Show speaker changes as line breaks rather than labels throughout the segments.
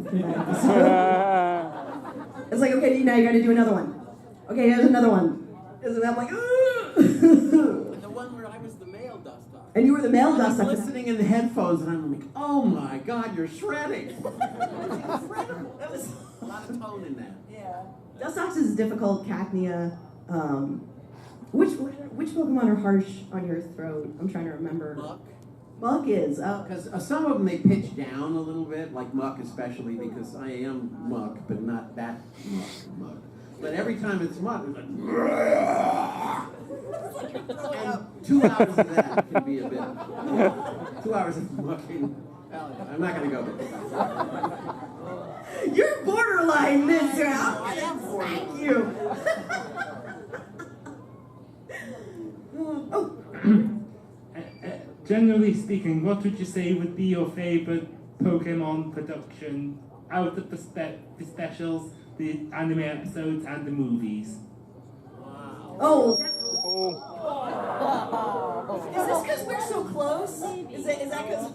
for that episode. It's like, okay, now you gotta do another one. Okay, here's another one. And I'm like,
And the one where I was the male dust off.
And you were the male dust
I'm
off.
listening in the headphones, and I'm like, oh my God, you're shredding.
Incredible. That was
A lot of tone in that.
yeah. Dust off is difficult. Cacnea. Which Pokemon are harsh on your throat? I'm trying to remember.
Muck.
Muck is.
Because some of them, they pitch down a little bit, like Muck especially, because I am Muck, but not that Muck. But every time it's Muck, it's like... And 2 hours of that can be a bit... 2 hours of mucking... I'm not going to go there.
You're borderline this round.
I am for
Thank you. Oh.
Generally speaking, what would you say would be your favorite Pokemon production out of the specials, the anime episodes, and the movies?
Oh.
Is this because we're so close? Is that because...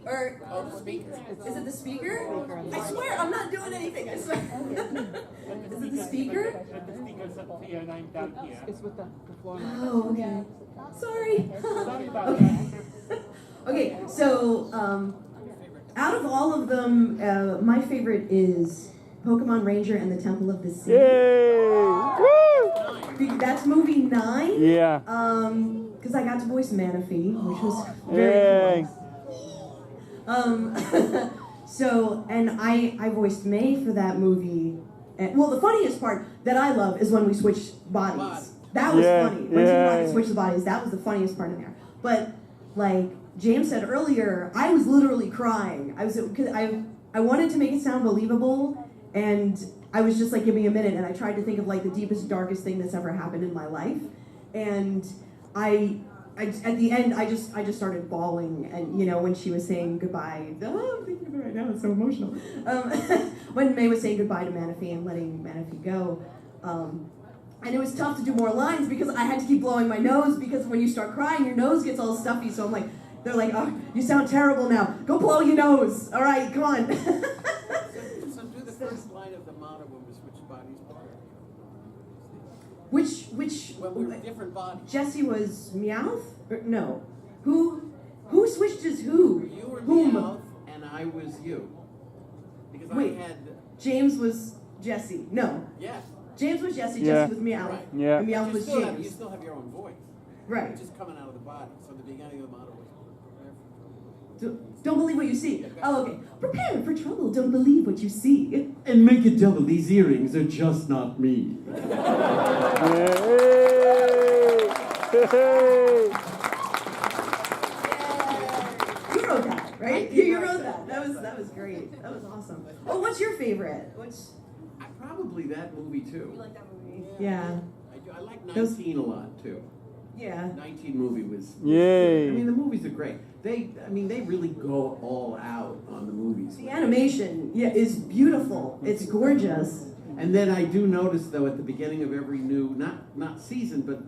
Or
The speaker.
is it the speaker? I swear, I'm not doing anything. I swear. Is it the speaker?
The speaker's up here and I'm down here.
It's with the floor mat.
Oh, okay. Sorry.
Sorry about that.
Okay, so out of all of them, my favorite is Pokemon Ranger and the Temple of the Sea.
Yay! Woo!
That's movie 9.
Yeah.
Because I got to voice Manaphy, which was very
Yay!
cool. So, and I voiced May for that movie. And, well, the funniest part that I love is when we switched bodies. That was
Yeah,
funny. When
yeah.
you switch the bodies, that was the funniest part in there. But, like James said earlier, I was literally crying. Because I wanted to make it sound believable, and I was just like, give me a minute, and I tried to think of like the deepest, darkest thing that's ever happened in my life. And I at the end, I just started bawling, and you know, when she was saying goodbye, oh, I'm thinking of it right now, it's so emotional. When May was saying goodbye to Manaphy and letting Manaphy go, and it was tough to do more lines because I had to keep blowing my nose, because when you start crying, your nose gets all stuffy, so I'm like, they're like, oh, you sound terrible now, go blow your nose, all right, come on.
So do the first line of the motto when we switch bodies.
Which
When we were different bodies.
Jesse was Meowth? Or, no. Who switched as who?
You were
Whom?
Meowth and I was you. Because
Wait.
I had...
James was Jesse. No.
Yes.
James was Jesse,
Yeah.
Jesse was Meowth.
Right.
Yeah.
And Meowth
You
was
still
James.
you still have your own voice.
Right.
It's just coming out of the body. So the beginning of the motto was...
Don't believe what you see. Oh, okay. Prepare for trouble. Don't believe what you see.
And make it double, these earrings are just not me.
Yay!
You wrote that, right? You wrote that. That was great. That was awesome. Oh, what's your favorite?
Probably that movie too.
You like that movie?
Yeah.
I like
Those-
19 a lot too.
Yeah.
19 movie was
Yay.
I mean, the movies are great. They really go all out on the movies.
The animation, is beautiful. It's gorgeous.
And then I do notice, though, at the beginning of every new, not season, but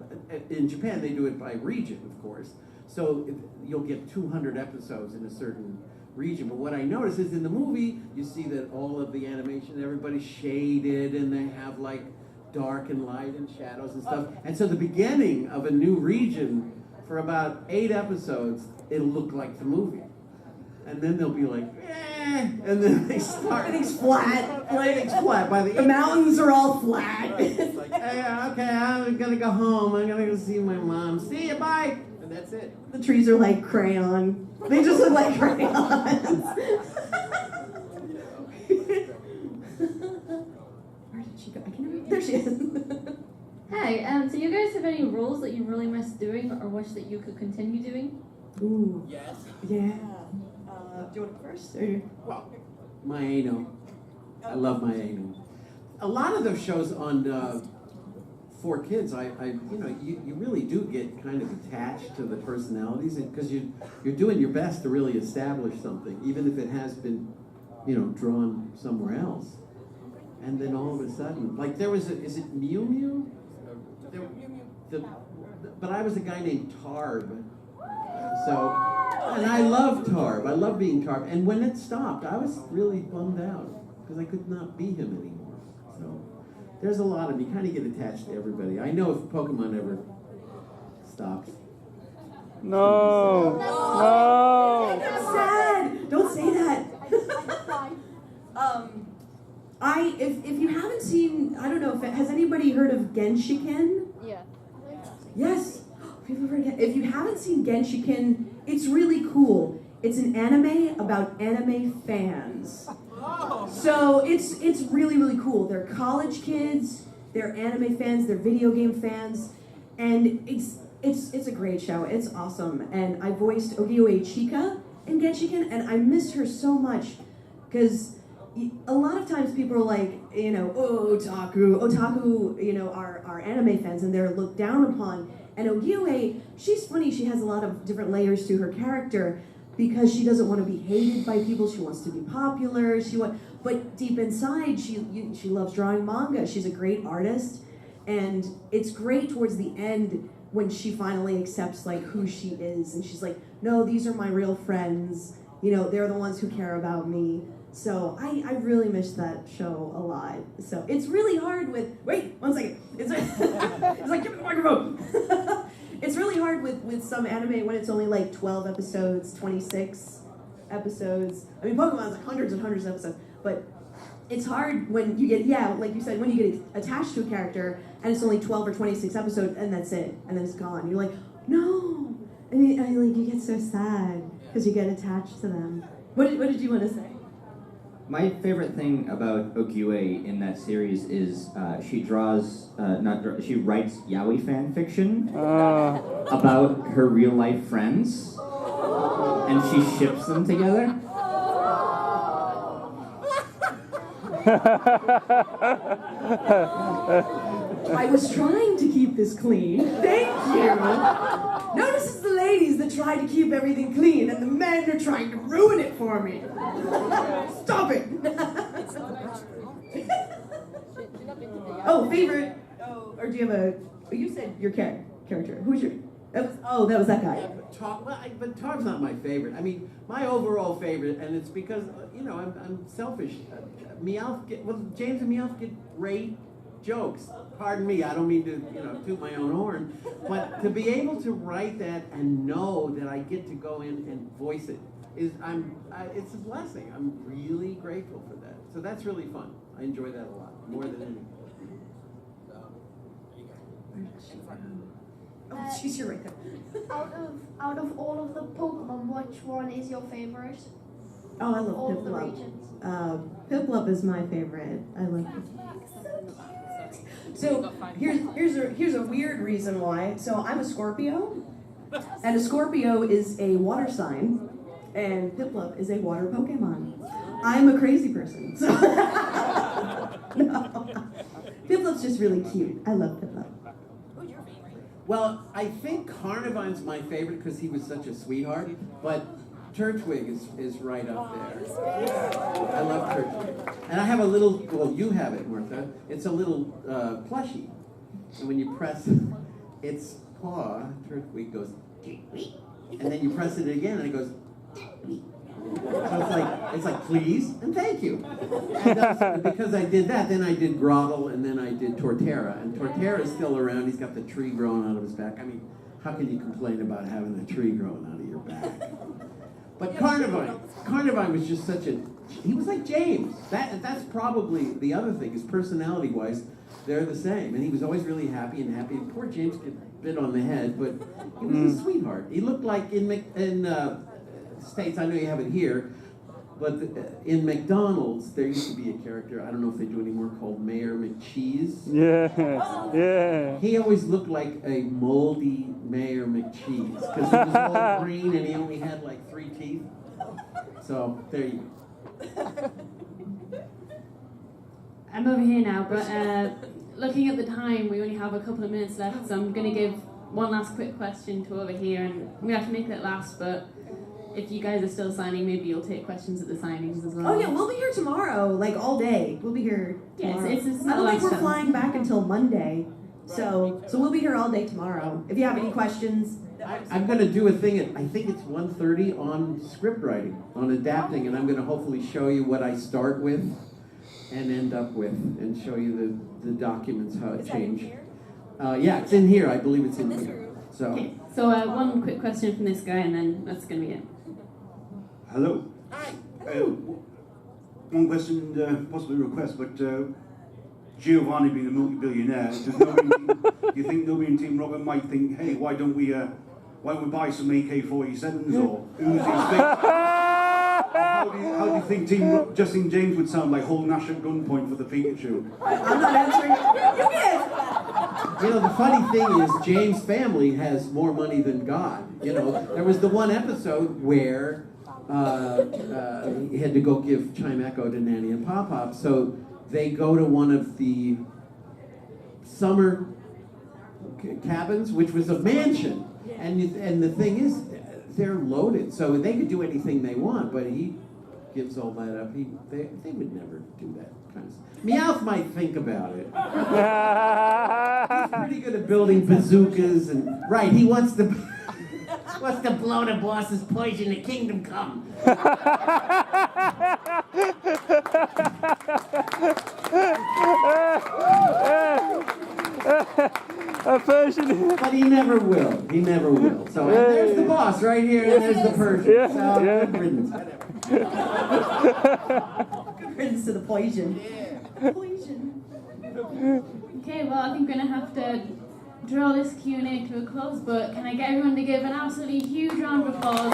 in Japan they do it by region, of course. So you'll get 200 episodes in a certain region. But what I notice is in the movie, you see that all of the animation, everybody's shaded, and they have like dark and light and shadows and stuff. And so the beginning of a new region, for about 8 episodes, it'll look like the movie. And then they'll be like, eh, and then they start.
Everything's flat.
Everything's flat. By
The mountains are all flat.
it's like, hey, okay, I'm gonna go home. I'm gonna go see my mom. See you, bye. And that's it.
The trees are like crayon. They just look like crayons. Where did she go? I can't remember. There she is.
Hi, do you guys have any roles that you really miss doing or wish that you could continue doing?
Ooh.
Yes.
Yeah. Do you want to go first? Or?
Well, my Ano. I love my Ano. A lot of those shows on for kids, you really do get kind of attached to the personalities because you're doing your best to really establish something, even if it has been, drawn somewhere else. And then all of a sudden, like there was is it Mew Mew? But I was a guy named Tarb. So And I love Tarb. I love being Tarb. And when it stopped, I was really bummed out because I could not be him anymore. So there's a lot of you kind of get attached to everybody. I know if Pokemon ever stops.
No. No.
That's sad. Don't say that. If you haven't seen, I don't know, has anybody heard of Genshiken?
Yeah.
Yes. People forget. If you haven't seen Genshiken, it's really cool. It's an anime about anime fans. So it's really, really cool. They're college kids, they're anime fans, they're video game fans, and it's a great show. It's awesome. And I voiced Ogiwe Chika in Genshiken, and I missed her so much because a lot of times people are like, you know, oh, otaku, you know, are anime fans, and they're looked down upon. And Ogiwe, she's funny. She has a lot of different layers to her character because she doesn't want to be hated by people. She wants to be popular. But deep inside, she loves drawing manga. She's a great artist, and it's great towards the end when she finally accepts like who she is, and she's like, no, these are my real friends. You know, they're the ones who care about me. So I really miss that show a lot. So it's really hard with, wait, 1 second. It's like, give me the microphone. It's really hard with some anime when it's only like 12 episodes, 26 episodes. I mean, Pokemon's like hundreds and hundreds of episodes, but it's hard when you get, like you said, when you get attached to a character and it's only 12 or 26 episodes and that's it, and then it's gone. You're like, no. And like you get so sad because you get attached to them. What did you want to say?
My favorite thing about Ogiwe in that series is she writes yaoi fan fiction about her real life friends, and she ships them together.
I was trying to keep this clean. Thank you. Notice it's the ladies that try to keep everything clean, and the men are trying to ruin it for me. Stop it. Oh, favorite. Oh, or do you have a? You said your character. Who's your? That was that guy.
But Tarb's not my favorite. I mean, my overall favorite, and it's because you know I'm selfish. James and Meowth get great jokes. Pardon me, I don't mean to toot my own horn, but to be able to write that and know that I get to go in and voice it it's a blessing. I'm really grateful for that. So that's really fun. I enjoy that a lot, more than anything.
Oh, she's here right there.
Out of all of the Pokemon, which one is your favorite?
Oh, I love
All of the
Piplup.
regions.
Piplup is my favorite. I love it. So here's a weird reason why. So I'm a Scorpio, and a Scorpio is a water sign, and Piplup is a water Pokemon. I'm a crazy person. So no. Piplup's just really cute. I love Piplup.
Well, I think Carnivine's my favorite because he was such a sweetheart, but Turtwig is right up there. I love Turtwig. And I have a little, well, you have it, Martha. It's a little plushie. And when you press its paw, Turtwig goes, and then you press it again and it goes, so it's like please and thank you. And because I did that, then I did Groddle, and then I did Torterra. And Torterra's still around. He's got the tree growing out of his back. I mean, how can you complain about having a tree growing out of your back? But Carnivine was just he was like James. That's probably the other thing, is personality-wise, they're the same. And he was always really happy and happy. And poor James get bit on the head, but he was a sweetheart. He looked like in States, I know you have it here, but in McDonald's, there used to be a character, I don't know if they do anymore, called Mayor McCheese.
Yeah.
He always looked like a moldy Mayor McCheese, because he was all green and he only had like 3 teeth. So, there you go.
I'm over here now, but looking at the time, we only have a couple of minutes left, so I'm going to give one last quick question to over here, and we have to make it last, but if you guys are still signing, maybe you'll take questions at the signings as well.
Oh yeah, we'll be here tomorrow, like all day. We'll be here tomorrow.
Yeah, it's
I don't think we're flying back until Monday, so we'll be here all day tomorrow. If you have any questions,
I'm going to do a thing at, I think it's 1:30 on script writing, on adapting, and I'm going to hopefully show you what I start with and end up with, and show you the documents, how it changed. Yeah, it's in here. I believe it's in here. So.
Okay, so one quick question from this guy, and then that's going to be it.
Hello. One question, possibly a request, but Giovanni being a multi-billionaire, do you think nobody in Team Rocket might think, hey, why don't we buy some AK-47s or Uzis? How do you think Justin James would sound like holding Nash at gunpoint for the Pikachu?
I'm not answering it. You can.
You know, the funny thing is, James' family has more money than God. You know, there was the one episode where he had to go give Chime Echo to Nanny and Pop Pop, so they go to one of the summer cabins, which was a mansion, and the thing is, they're loaded, so they could do anything they want, but he gives all that up. They would never do that kind of stuff. Meowth might think about it. He's pretty good at building bazookas, and right, he wants to blow the boss's poison to kingdom come.
A Persian.
But he never will. He never will. So and there's the boss right here, and there's the Persian.
Yeah,
So
yeah.
good riddance.
Good riddance to the poison. Poison.
Okay, well, I think we're going to have to draw this Q&A to a close, but can I get everyone to give an absolutely huge round of applause?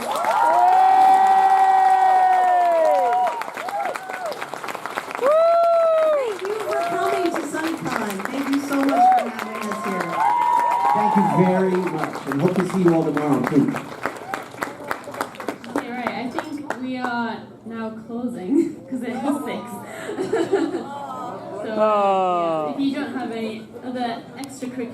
Thank you for coming to SunnyCon. Thank you so much for having us here.
Thank you very much, and hope to see you all tomorrow too.
Okay, right, I think we are now closing, because it is 6. So, yeah, if you don't have any other extracurricular